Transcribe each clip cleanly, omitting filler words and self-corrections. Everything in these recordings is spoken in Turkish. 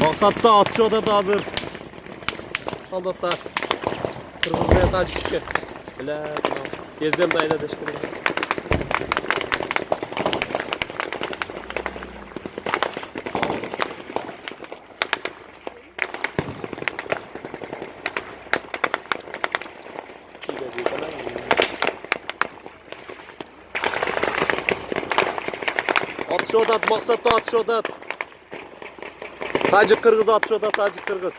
Maqsadda atış odati hazır. Soldatlar. Qirg'iz bilan Tojikniki. Bilan tezdan dayda deshkada. Atış odat, maqsadda atış odat. Tajik Qirg'iz atış odat, Tajik Qirg'iz.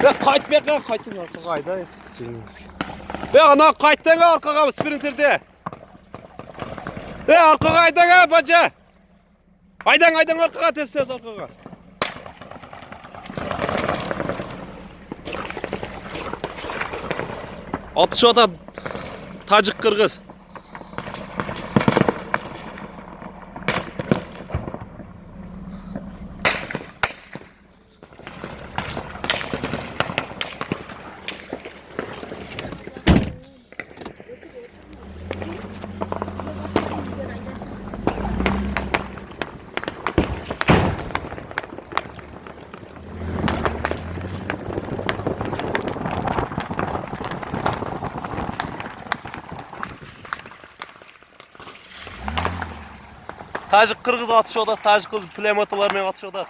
Ve qaytmay qayting orqaga ayda. Ve ana qaytdang orqaga sprinterde. Ve orqaga aydaga baca. Aydang orqaga tez orqaga. Atış odat Tajik Qirg'iz. Tajik Qirg'iz atış odat, Tajik Qirg'iz pulemyotlarмен atış odat.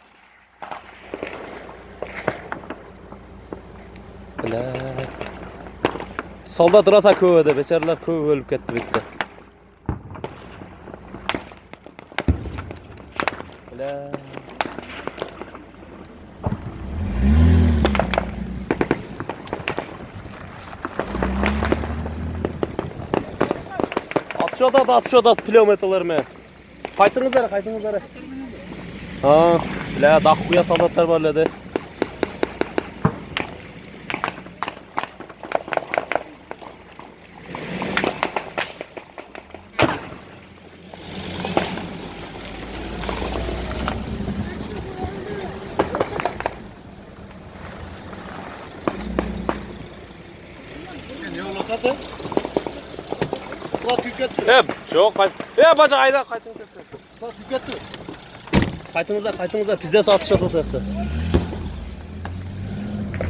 Bilat. Soldat rosa ko'p edi, bechoralar ko'p o'lib ketdi bitta. Bilat. Atış odat pulemyotlarмен. Qaytыңыздар. Ha, bilə daqquya soldatlar barladı. Ne oldu? Squat yükletti. Çok baca ayda qaytыңыз. Squat yükletti. Qaytыңыздар, bizdə atış odat yoxdur.